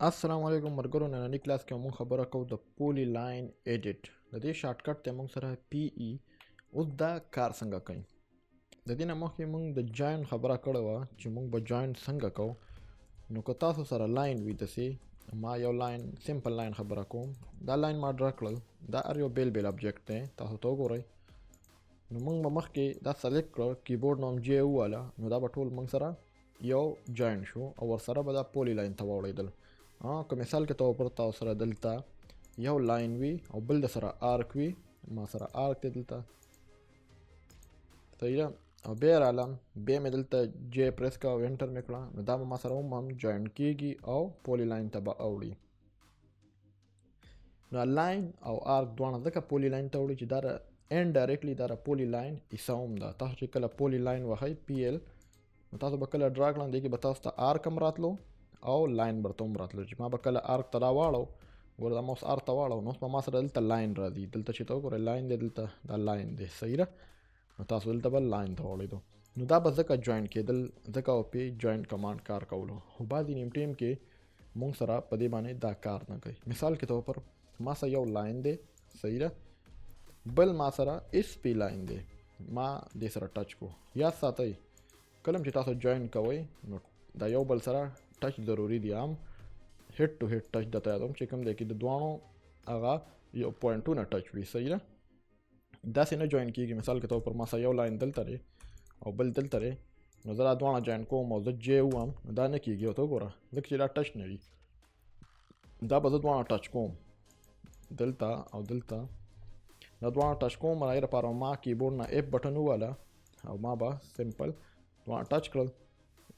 السلام علیکم مرګرو نننی کلاس کې موږ خبره کوو د پولی لاین ایډیټ د دې شارټکټ ته موږ سره پی ای اوس دا کار څنګه کوي د دې نه مخکې موږ د جاین خبره کړې وه چې موږ به جاین څنګه کوو نو که تاسو سره لاین وي داسې ما یو لاین سمپل لاین خبره کوم دا لاین ما ډرا کړل دا هر یو بیل بیل ابجیکټ دی تاسو ته وګورئ نو موږ به مخکې دا سلیکټ کړو کیبورډ نوم جی وواله نو دا به ټول موږ سره یو جاین شو او ورسره به دا پولی لاین ته واوړېدل که مثال کې تو پر تاسو سره دلته یو لاین وي او بل د سره آرک وي ما سره آرک دی دلته صحیح ده او بیا رالم بیا مې دلته جے پریس کا او انټر مې کړه نو دا به ما سره هم جوین کېږي او پولی لاین ته به اوړي نو لاین او آرک دواړه ځکه پولی لاین ته وړي چې دا انډایرکټلی دا پولی لاین حصه هم ده تاسو چې کله پولی لاین وهئ پی ایل نو تاسو به کله ډرا کړئ دی کې به تاسو ته آرک هم راتلو او لاین برته هم راتلو چې ما به کله آرک ته راواړو ګوره دا موس آرک ته واړو نو اوس به ما سره دلته لاین راځي دلته چې ته وګورئ لاین دی دلته دا لاین دی صحیح ده نو تاسو دلته به لاین ته واړېدو نو دا به ځکه جوین کېدل ځکه او پې جوین کمانډ کار کولو خو بعضې نیم ټیم کې مونږ سره په دې باندې دا کار نه کوي مثال کې طور پر ما سره یو لاین دی صحیح ده بل ما سره اس پی لاین دی ما دې سره ټچ کو یاد ساتئ کله چې تاسو جوین کوئ نو دا یو بل سره ټچ ضروری دی هم هیډ ټو هیډ ټچ درته یادوم چې کوم دی کې د دواړو هغه یو پوینټونه ټچ وي صحیح ده داسې نه جوین کېږي مثال کې طور پر ما سره یو لاین دلته دی او بل دلته دی نو زه دا دواړه جوین کوم او زه جې ووایم دا نه کېږي ورته وګوره ځکه چې دا ټچ نه وي دا به زه دواړه ټچ کوم دلته او دلته دا دواړه ټچ کوم هغې لپاره ما کیبورډ نه اف بټن وواله او ما به سمپل دواړه ټچ کړل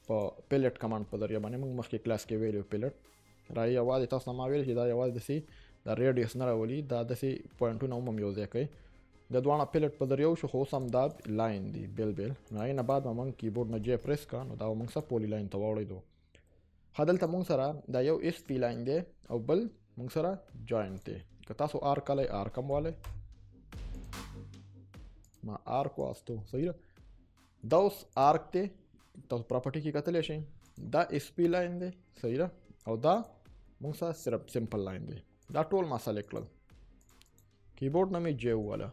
په پیلټ کمانډ په ذریعه باندې موږ مخکې کلاس کې ویلو پیلټ را یوازې تاسو ته ما ویل چې دا یوازې داسې دا ریډیوس نه راولي دا داسې پوینټونه هم یو ځای کوي د دواړه پیلټ په ذریعه وشو خو اوس هم دا لاین دی بیل بیل نو هغې نه بعد به موږ کیبورډ نه جې پریس کړه نو دا به موږ سره پولی لاین ته واوړېدو ښه دلته موږ سره دا یو اس پی لاین دی او بل موږ سره جوینټ دی که تاسو آرک والی آرک هم والی ما آرک واستو صحیح ده دا اوس آرک دی تاسو پراپرټي کې کتلی شئ دا اس پی لاین دی صحیح ده او دا موږ سره صرف سمپل لاین دی دا ټول ما سلیکټ کړل کیبورډ نه مې جې وواله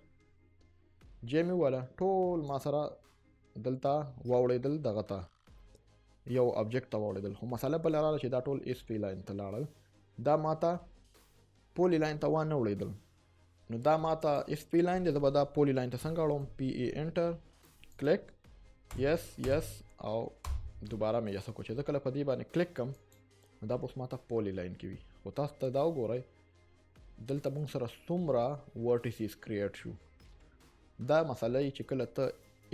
جې مې وواله ټول ما سره دلته واوړېدل دغه ته یو ابجیکټ ته واوړېدل خو مسله بله راغله چې دا ټول اس پی لاین ته لاړل دا ما ته پولی لاین ته وانه وړېدل نو دا ما ته اس پی لاین دی زه به دا پولی لاین ته څنګه اړوم پی ای انټر کلیک یس یس او دوباره مې یس وکړو چې زه کله په دې باندې کلیک کړم نو دا به اوس ما ته پولی لاین کې وي خو تاسو ته دا وګورئ دلته موږ سره څومره ورټیسز کریټ شو دا مسله چې کله ته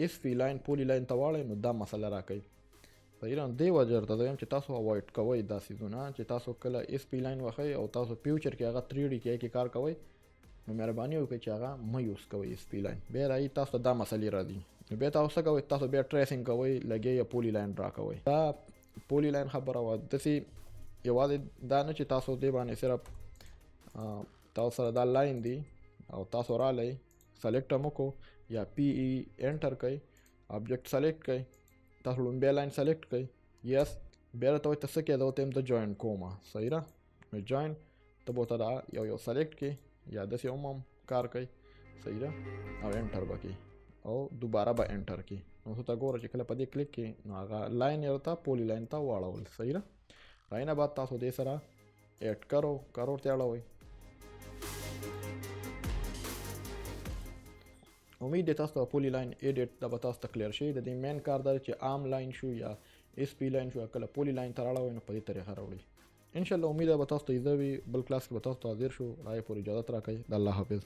اس پی لاین پولی لاین ته واړئ نو دا مسله راکوي صحیح ده دې وجه درته وایم چې تاسو اوایډ کوئ دا څیزونه چې تاسو کله اس پی لاین وښئ او تاسو فیوچر کې هغه 3D کې کار کوئ نو مهرباني وکړئ چې هغه مه یوز کوئ اس پی لاین بیا راځي تاسو ته دا مسلې راځي نو بیا تاسو څه کوئ تاسو بیا ټریسینګ کوئ لګیا یا پولی لاین ډرا کوئ دا پولی لاین خبره وه داسې یوازې دا نه چې تاسو دې باندې صرف تاسو سره دا لاین دی او تاسو رالی سلیکټ هم وکړو یا پی ای انټر کوئ ابجیکټ سلیکټ کوئ تاسو لومبی لاین سلیکټ کوئ یس بیا راته وایي ته څه کې زه ورته یم زه جوین کوم صحیح ده نو جوین ته به ورته دا یو یو سلیکټ کړي یا داسې هم کار کوي صحیح ده او انټر به کړي او دوباره به انټر کړي نو ته ګوره چې کله په دې کلیک کړي نو هغه لاین یې ورته پولی لاین ته واړول صحیح ده هغې نه بعد تاسو دې سره ایډ کرو ورته اړوئ امید دی تاسو ته پولی لاین ایډیټ دا به تاسو ته کلیر شي د دې مین کار دا چې عام لاین شو یا اس پی لاین شو کله پولی لاین ته راړوئ نو په دې طریقه راوړئ انشاءالله امید ده به تاسو ته ایزه وي بل کلاس کې به تاسو ته حاضر شو هغې پورې اجازت راکئ د الله حافظ